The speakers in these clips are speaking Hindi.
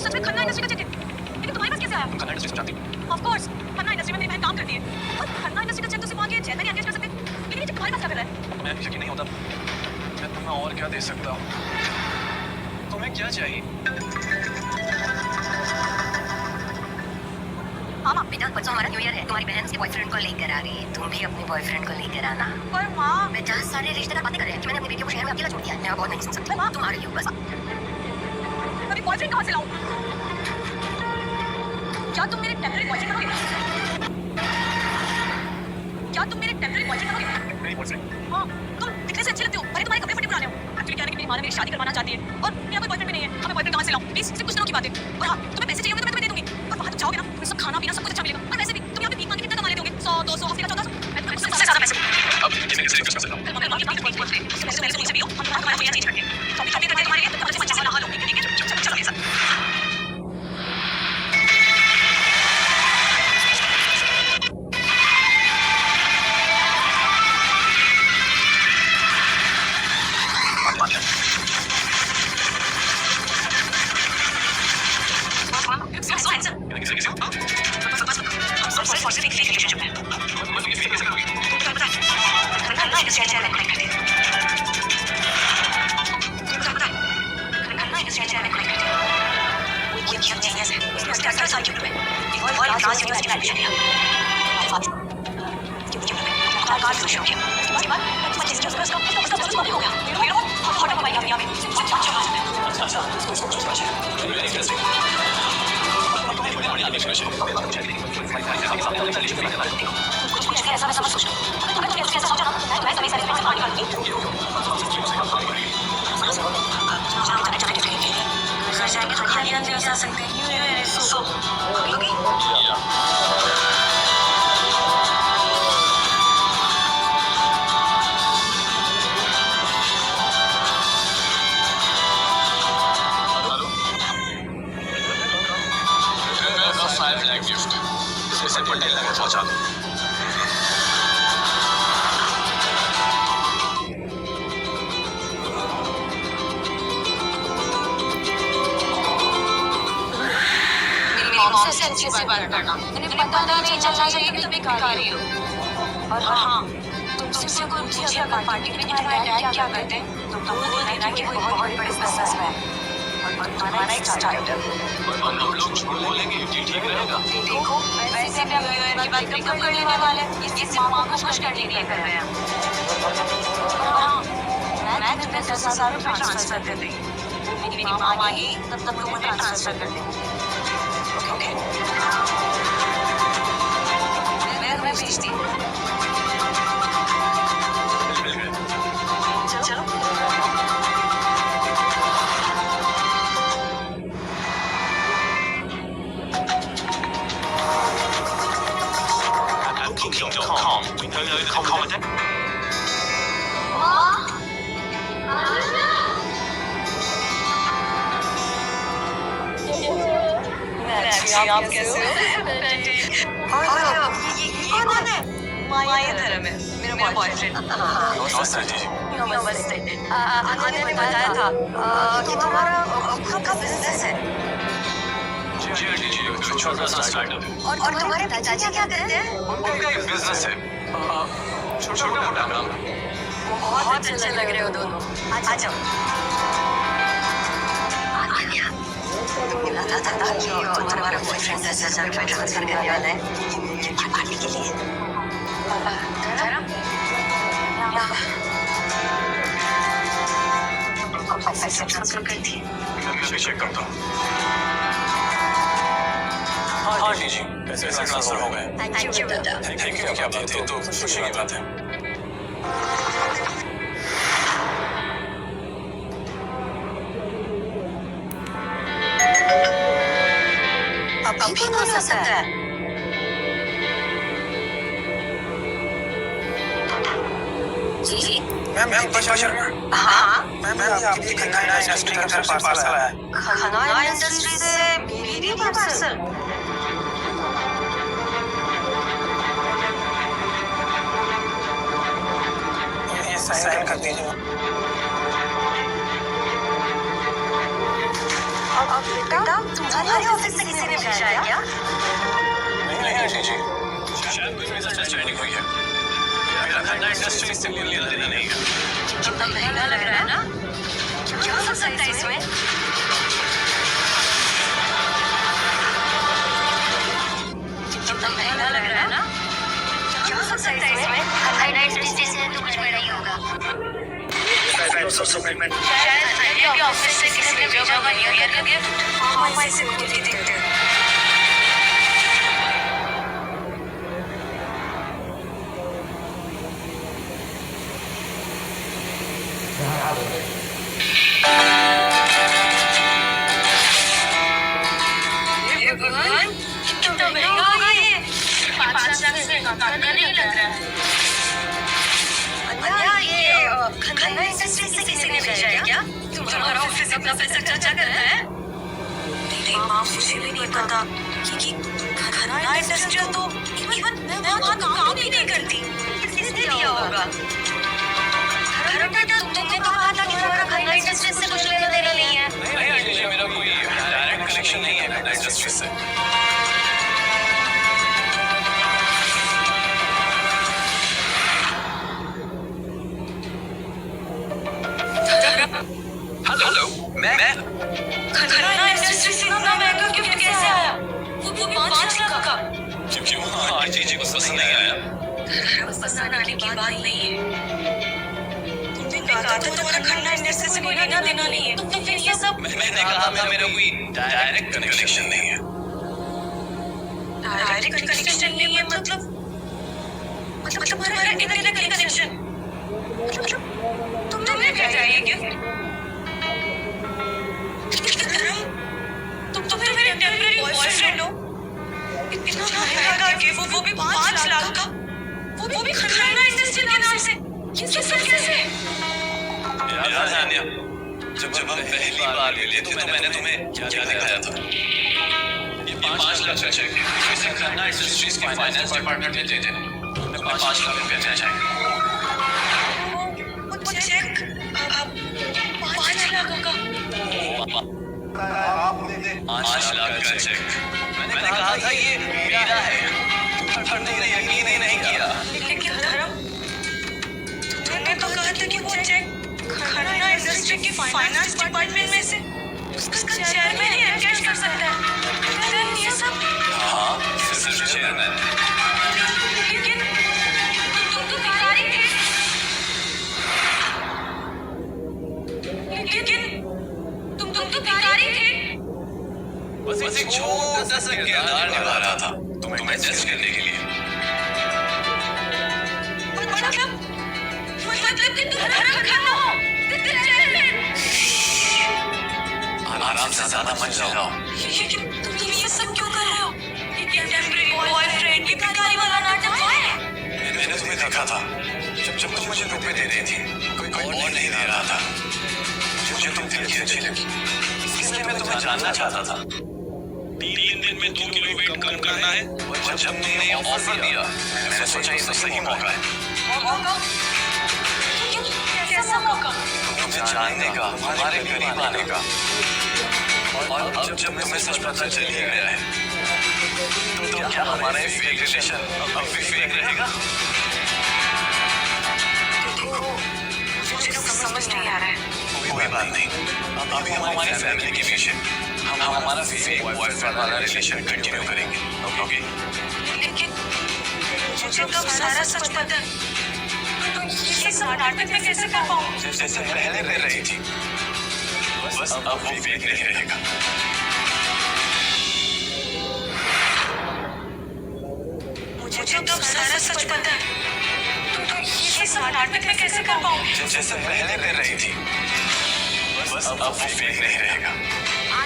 सच में खन्ना इंडस्ट्री का चेक है, लेकिन तुम्हारे पास कैसे आया? खन्ना इंडस्ट्री से जानती हो? ऑफ कोर्स, खन्ना इंडस्ट्री में मेरी बहन काम करती है और खन्ना इंडस्ट्री का चेक तो सिर्फ वहाँ के चेयरमैन ही एंगेज कर सकते हैं, लेकिन ये चेक तुम्हारे पास क्या कर रहा है? मैं यकीन नहीं होता, मैं तुम्हें और क्या दे सकता हूँ? तुम्हें क्या चाहिए? हाँ माँ। बेटा परसों हमारा न्यू ईयर है, तुम्हारी बहन उसके बॉयफ्रेंड को लेकर आ रही है, तुम भी अपने बॉयफ्रेंड को लेकर आना। पर माँ, बेटा सारे रिश्तेदार बातें कर रहे हैं कि मैंने अपनी बेटी को शहर में अकेला छोड़ दिया है, मैं बहुत नहीं सुन सकती। माँ, तुम आ रही हो बस। अभी बॉयफ्रेंड कहाँ से लाऊं? क्या तुम मेरे टेम्पररी बॉयफ्रेंड करोगे? क्या तुम मेरे टेम्पररी बॉयफ्रेंड करोगे? मेरी बॉयफ्रेंड? हाँ, तुम दिखने से अच्छे लगते हो, भले तुम्हारे कपड़े फटे पुराने हो। एक्चुअली क्या है कि मेरी माँ ने मेरी शादी करवाना चाहती है और मेरा कोई बॉयफ्रेंड भी नहीं है। अब मैं बॉयफ्रेंड कहाँ से लाऊं? प्लीज सिर्फ कुछ दिनों की बात है। और हाँ, तुम्हें पैसे चाहिए होंगे तो मैं तुम्हें दे दूंगी। और वहाँ तुम जाओगे ना, तुम्हें सब खाना पीना सब कुछ अच्छा मिलेगा। और वैसे भी तुम यहाँ पे भीख मांग के कितना कमा लेते होगे? 100, 200, हफ्ते का 1400। मैं तुम्हें उससे ज्यादा पैसे दूंगी। अब ये मैं कैसे डिस्कस कर सकता हूँ? कल मम्मी मांगी बात बोल बोलते। उससे पैसे मेरे से भी लो, हम तुम्हारा भैया चेंज करके। शॉपिंग करते हैं तुम्हारे लिए, तो अच्छे से नहा लो। ठीक है? चलो चलो मेरे साथ। अच्छे से बात करना। मैंने पता नहीं चलना चाहिए कि तुम भिखारी हो। और हाँ, तुमसे कोई पूछे अगर पार्टी में तुम्हारे डैड क्या करते हैं तो बोल देना कि वो बहुत बड़े बिजनेसमैन है और तुम्हारा एक स्टार्टअप। हम लोग झूठ बोलेंगे ये ठीक रहेगा? देखो, वैसे भी हम न्यू ईयर की बात ब्रेकअप करने वाले हैं, इसलिए सिर्फ माँ को खुश करने के लिए कर रहे हैं। हाँ, मैं तुम्हें 10,000 रुपये ट्रांसफर कर देंगी। मेरी माँ आएगी तब तक तुम उन्हें ट्रांसफर कर देंगे। ओके? मैं तुम्हें भेजती हूँ। चलो। Booking.com. We know the accommodation. आप कैसे हो? और ये कौन है? माया धर्म है, मेरा बॉयफ्रेंड। नमस्ते जी। नमस्ते। आने ने बताया था कि तुम्हारा खुद का बिजनेस है। जी छोटा सा स्टार्टअप है। और तुम्हारे पिताजी क्या करते हैं? उनका एक बिजनेस है, छोटा मोटा काम। बहुत अच्छे लग रहे हो दोनों। आ जाओ। लगा था कि तुम्हारा बॉयफ्रेंड 10,000 रुपये ट्रांसफर करने वाला है ये पार्टी के लिए। पैसे ट्रांसफर कर दिए। मैं चेक करता हूँ। हाँ जी, पैसे ट्रांसफर हो गए। थैंक यू बेटा। Thank you. क्या बात है, तो खुशी की बात है। अभी भी हो सकता है। जी मैम बशा शर्मा। हाँ मैम आपकी खन्ना इंडस्ट्री की तरफ से पार्सल आया है। खन्ना इंडस्ट्री से मेरी पार्सल। ये साइन कर दीजिए। बेटा तुम्हारे ऑफिस से किसी ने भेजा है क्या? नहीं आंटी जी, शायद कोई मिसअंडरस्टैंडिंग हुई है। मेरा खन्ना इंडस्ट्री से कोई लेना देना नहीं है। कितना महंगा लग रहा है ना? क्या हो सकता है इसमें? कितना महंगा लग रहा है ना? क्या हो सकता है इसमें? खन्ना इंडस्ट्री से तो कुछ बड़ा ही होगा। शायद अन्य के ऑफिस से किसी ने भेजा होगा न्यू ईयर का गिफ्ट। हाँ, इसे मुझे देखते हैं। भगवान, कितना महंगा होगा ये? 5 लाख से कम का नहीं लग रहा है। अन्या, ये खन्ना इंडस्ट्री से किसी ने भेजा है क्या? तुम्हारा ऑफिस अपना पैसा खर्चा कर रहा है? मेरी माँ मुझे भी नहीं पता कि खन्ना इंडस्ट्री तो इवन मैं वहाँ काम भी नहीं करती। किसने दिया होगा? तुमने तो कहा था कि तुम्हारा खन्ना इंडस्ट्री से कुछ लेना देना नहीं है। नहीं आंटी जी, मेरा कोई डायरेक्ट कनेक्शन नहीं है खन्ना इंडस्ट्री से। हेलो, मैं खन्ना इंडस्ट्री से इतना महंगा गिफ्ट कैसे आया? वो भी 5 लाख का। क्यों आंटी जी को पसंद नहीं आया? पसंद आने की बात नहीं है। तुमने कहा था तुम्हारा खन्ना इंडस्ट्री से कोई लेना देना नहीं है। तो फिर ये सब? मैंने कहा था मेरा कोई डायरेक्ट कनेक्शन नहीं है। डायरेक्ट कनेक्शन नहीं है मतलब तुम्हारा इंटरनेट कनेक्शन। तुमने भेजा है ये गिफ्ट? तुम तो फिर मेरे टेम्परेरी बॉयफ्रेंड हो। इतना महंगा गिफ्ट, वो भी 5 लाख का, वो भी खन्ना इंडस्ट्री के नाम से। ये सब कैसे? याद है अन्या, जब हम पहली बार मिले थे तो मैंने तुम्हें क्या दिखाया था? ये 5 लाख का चेक है। इसे खन्ना इंडस्ट्रीज के फाइनेंस डिपार्टमेंट में दे देना। मैं 5 लाख रुपए दे जाएंगे। वो चेक 5 लाख का। 5 लाख का चेक। मैंने कहा था ये मेरा है, पर तुमने यकीन ही नहीं किया। लेकिन धर्म, तुमने तो कहा था कि वो चेक खन्ना इंडस्ट्री के फाइनेंस डिपार्टमेंट में से उसका चेयरमैन ही एनकैश कर सकता है। फिर ये सब? हाँ, सिर्फ चेयरमैन। लेकिन तुम तो भिखारी थे। लेकिन तुम तो भिखारी थे। बस एक छोटा सा किरदार निभा रहा था तुम्हें टेस्ट करने के लिए। मतलब कि तुम धर्म खन्ना हो, चेयरमैन। आराम से ज्यादा मत जाओ। लेकिन तुम ये सब क्यों कर रहे हो? ये टेम्परेरी बॉयफ्रेंड की भिखारी वाला नाटक है। मैंने तुम्हें देखा था जब तुम मुझे रुपए दे रही थी, कोई और नहीं दे रहा था। मुझे तुम दिल की अच्छी लगी, इसलिए मैं तुम्हें जानना चाहता था। 3 दिन में 2 किलो वेट कम करना है। और जब तुमने ऑफर दिया, मैंने सोचा ये तो सही मौका है। कैसा मौका? तुम्हें जानने का, हमारे करीब आने का। और अब जब तुम्हें सच पता चल ही गया है, तो क्या हमारा ये फेक रिलेशन अब भी फेक रहेगा? मुझे समझ नहीं आ रहा है। कोई बात नहीं, अभी हम हमारी फैमिली के बीच है। हम हमारा फेक बॉयफ्रेंड वाला रिलेशन कंटिन्यू करेंगे, ओके? लेकिन मुझे तो सारा सच पता है। ये सब नाटक में कैसे कर पाऊँ? जैसे पहले रह रही थी, बस अब वो फेक नहीं रहेगा। मुझे तो सारा सच पता है। तो ये सब नाटक में कैसे कर पाऊँ? जैसे पहले रह रही थी, बस अब वो फेक नहीं रहेगा।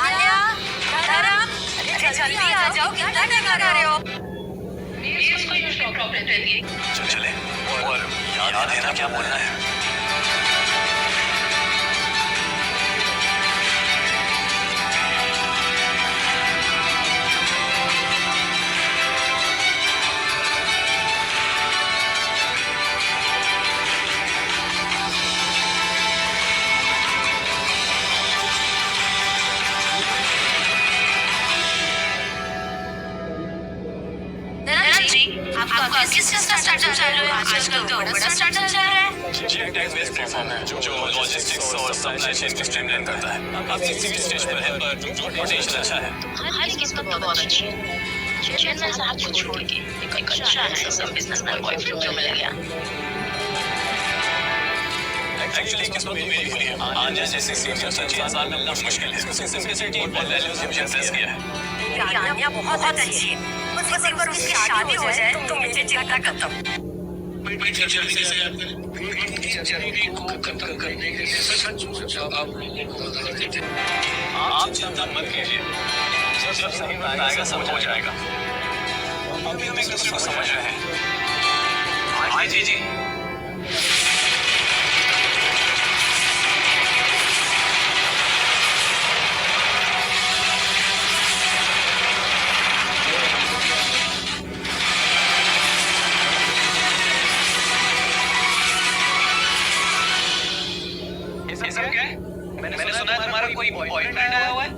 आन्या, धर्म, अरे जल्दी आ जाओ, कितना टाइम लगा रहे हो? चले, और याद है ना क्या बोलना है? आपका किस चीज का स्टार्टअप चल रहा है? आजकल तो बड़ा स्टार्टअप चल रहा है। जी एक टेक बेस्ड प्लेटफॉर्म है जो लॉजिस्टिक्स और सप्लाई चेन को स्ट्रीमलाइन करता है। अब किसी भी स्टेज पर है पर पोटेंशियल अच्छा है। तुम्हारी किस्मत तो बहुत अच्छी है। चेन्नई साहब को छोड़ के एक अच्छा है सब बिजनेसमैन बॉयफ्रेंड जो मिल गया। एक्चुअली किस्मत तो मेरी खुली है। आंजा जैसे सीनियर सचिन साल मिलना मुश्किल है। उसकी सिंपलिसिटी और वैल्यूज से मुझे इंप्रेस किया है। आन्या बहुत अच्छी है। बस एक बार उसकी शादी हो जाए तो मुझे चिंता खत्म। जल्दी से आप चिंता मत कीजिए, जब सही वक्त आएगा सब हो जाएगा। अभी हम एक दूसरे को समझ रहे हैं। हाँ जी जी। ये सब क्या है? मैंने सुना है तुम्हारा कोई बॉयफ्रेंड आया हुआ है।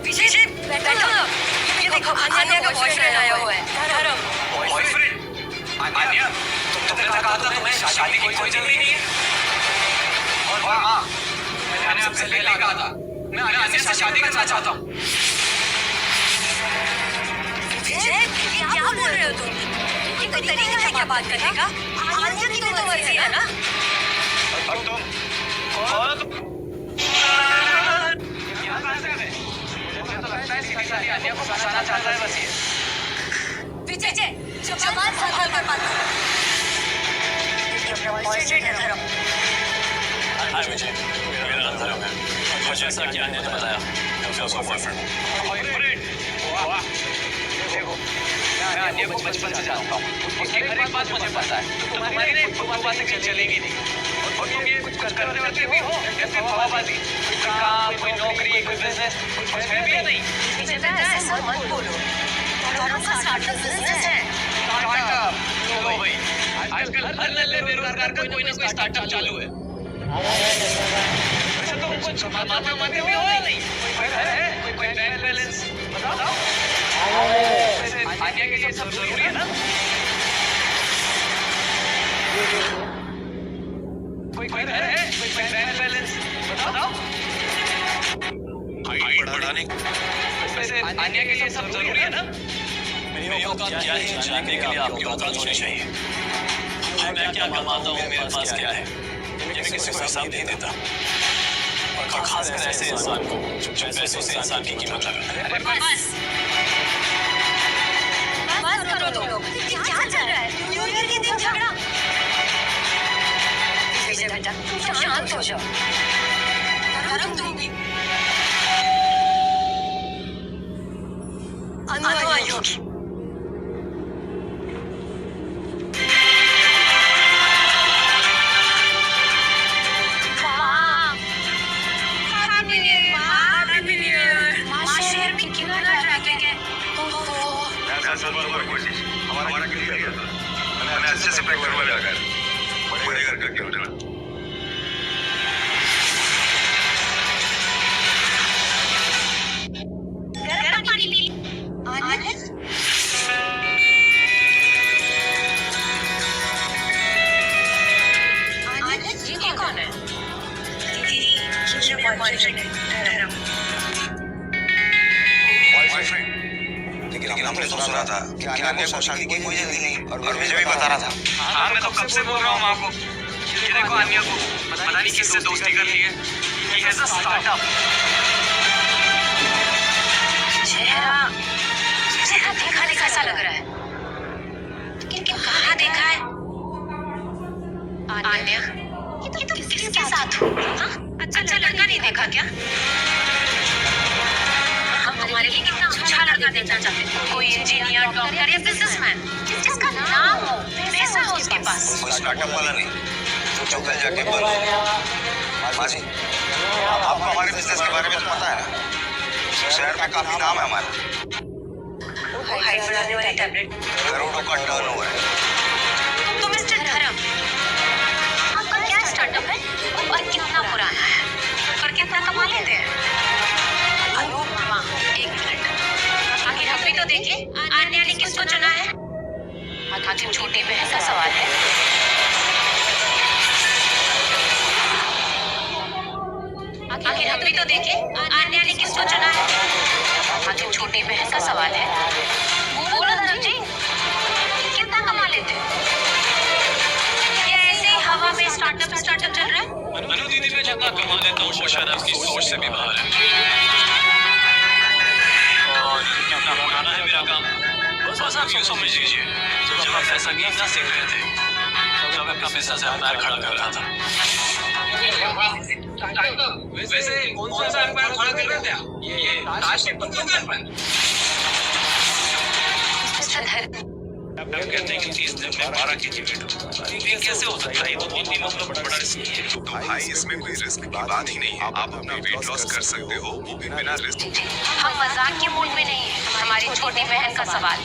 विजय बैठो। ये देखो आन्या का बॉयफ्रेंड आया हुआ है। धर्म। बॉयफ्रेंड? आन्या, तुमने कहा था तुम्हें शादी की कोई जल्दी नहीं है। और हाँ, मैंने आपसे पहले कहा था मैं आन्या से शादी करना चाहता हूँ। विजय क्या बोल रहे हो तुम? ये कोई तरीका है क्या बात करने का? आन्या की तो मर्जी है ना? अब तुम कौन? यहाँ कहाँ से गए? मुझे तो लगता है सीधी सादी आन्या को फंसाना चाहता है बस ये। विजय जबान संभाल कर बात करो। बॉयफ्रेंड है धर्म। हाँ विजय, मेरा नाम धर्म है। और जैसा कि आन्या ने बताया, मैं उसका बॉयफ्रेंड हूँ। बॉयफ्रेंड? वाह, देखो, मैं आन्या को बचपन से जानता हूँ। उसकी हर एक बात मुझे पता है। तुम्हारी बातें चलेगी नहीं। और तुम ये कुछ करते वरते भी हो या फिर हवाबाजी? कोई काम, कोई नौकरी, कोई बिजनेस, कुछ है भी या नहीं? विजय ऐसा मत बोलो। धर्म का स्टार्टअप बिजनेस है। स्टार्टअप? लो भाई, आजकल हर नल्ले बेरोजगार का कोई ना कोई स्टार्टअप चालू है। वैसे तुम कुछ कमाते भी हो या नहीं? कोई घर है? कोई बैंक बैलेंस? बताओ। वैसे आन्या के लिए सब जरूरी है ना? कोई घर है? कोई बैंक बैलेंस? बताओ। हाइट बढ़ाने वैसे आन्या के लिए सब जरूरी है ना? मेरी औकात क्या है जानने के लिए आपकी औकात होनी चाहिए। मैं क्या कमाता हूँ, मेरे पास क्या है, ये मैं किसी को हिसाब नहीं देता। और खासकर ऐसे इंसान को जो पैसों से इंसान की कीमत लगा। बस करो तुम लोग। क्या चल रहा है? न्यू ईयर के दिन झगड़ा। विजय बेटा तुम शांत हो जाओ। धर्म तुम भी। अनु आई होगी। हमारा क्लियर था। मैंने अच्छे से पैक करवा लिया घर। बड़े घर का क्यों उठना? गरम पानी पी। आनंद ये कौन है? दीदी ये मेरा बॉयफ्रेंड है धर्म। बॉयफ्रेंड? लेकिन हमने तो सुना था कि आन्या को शादी की कोई जल्दी नहीं और विजय भी बता रहा था। हाँ मैं तो कब से बोल रहा हूँ आपको। ये देखो आन्या को पता नहीं किससे दोस्ती कर ली है। ये है स्टार्टअप। चेहरा देखा देखा सा लग रहा है। लेकिन कहाँ देखा है? आन्या ये तो किसके साथ हो? हाँ? अच्छा लड़का नहीं देखा क्या? हम हमारे लिए कितना अच्छा लड़का देखना चाहते हैं। कोई इंजीनियर, डॉक्टर या बिजनेसमैन जिसका नाम हो, पैसा हो उसके पास। कोई स्टार्टअप वाला नहीं जो कल जाके बोलो मासी आपको हमारे बिजनेस के बारे में तो पता है ना? शहर में काफी नाम है हमारा। वो हाइट बढ़ाने वाली टैबलेट करोड़ों का टर्न हुआ है। तो मिस्टर धर्म आपका क्या स्टार्टअप है और कितना पुराना है और कितना कमा लेते हैं? अनु मामा एक मिनट आखिर हम भी तो देखें आन्या ने किसको आखिर छोटी बहन का सवाल है। आखिर हम भी तो देखें आन्या ने किसको चुना है। आखिर छोटी बहन का सवाल है। बोलो धर्म जी, कितना कमा लेते हो? क्या ऐसे ही हवा में स्टार्टअप चल रहा है? अनु दीदी मैं जितना कमा लेता हूँ वो शायद आपकी सोच से भी बाहर है। और कितना पुराना है मेरा काम, बस आप यूँ समझ लीजिए। जब आप ऐसा गीत ना सीख रहे थे, जब आपका पैसा से पैर खड़ा कर रहा था। वैसे कौन सा एम्पायर खड़ा कर रहे थे आप? ये ताश के पत्तों का एम्पायर? हम कहते हैं कि 30 दिन में 12 केजी वेट होता है। ये कैसे हो सकता है? वो भी मतलब बड़ा रिस्क है। तो भाई इसमें कोई रिस्क की बात ही नहीं है। आप अपना वेट लॉस कर सकते हो, वो भी बिना रिस्क। हम मजाक के मूड में नहीं है। हमारी छोटी बहन का सवाल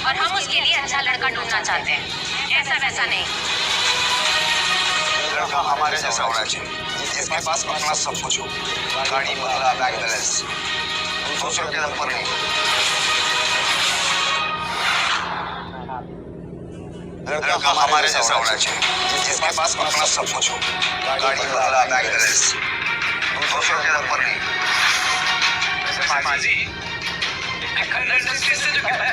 और हम उसके लिए अच्छा लड़का ढूंढना चाहते हैं, ऐसा वैसा नहीं। लड़का हमारे जैसा होना चाहिए, जिसके पास अपना सब कुछ हो, गाड़ी, बंगला, बैंक बैलेंस, दूसरों के दम पर नहीं। लड़का हमारे जैसा होना चाहिए, जिसके पास अपना सब कुछ हो, गाड़ी, बंगला, बैंक बैलेंस, दूसरों के दम पर नहीं। वैसे माँ जी, खन्ना इंडस्ट्री से जो कहता है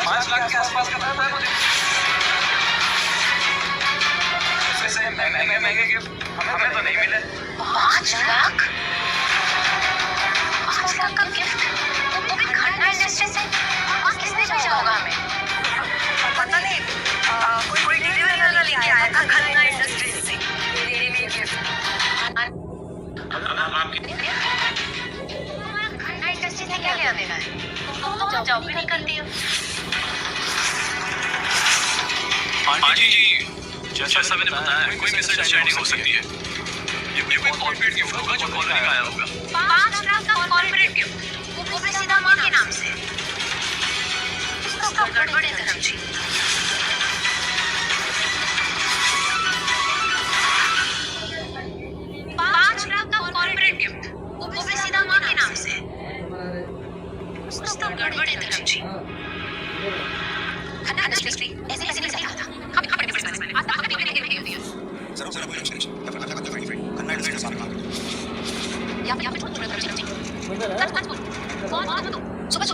5 लाख के आसपास का था मुझे। वैसे महंगे गिफ्ट हमें तो नहीं मिले। 5 लाख? 5 लाख का गिफ्ट, वो भी खन्ना इंडस्ट्री से? किसने भेजा होगा हमें? पता नहीं, कोई डिलीवरी वाला लेके आया था खन्ना इंडस्ट्री से मेरे लिए गिफ्ट। खन्ना इंडस्ट्री से क्या लेना देना है? तुम तो जॉब भी नहीं करती हो। आंटी जी, जैसा मैंने बताया, कोई मिसअंडरस्टैंडिंग हो सकती है। ये कोई कॉर्पोरेट गिफ्ट होगा जो कॉलोनी का आया होगा। 5 लाख का कॉर्पोरेट गिफ्ट, वो भी सीधा माँ के नाम से। इसका गड़बड़ है धर्म जी। $5 लाख का कॉर्पोरेट गिफ्ट, वो भी सीधा माँ के नाम से। इसका गड़बड़ है धर्म जी। खन्ना इंडस्ट्री ऐसे नहीं कहा था। हम बड़े मैंने आज तक कभी नहीं दिया। जरूर कोई टेंशन नहीं, खन्ना इंडस्ट्री के साथ काम करो। या फिर छोड़ धर्म जी। सच बोल। कौन तू? सुबह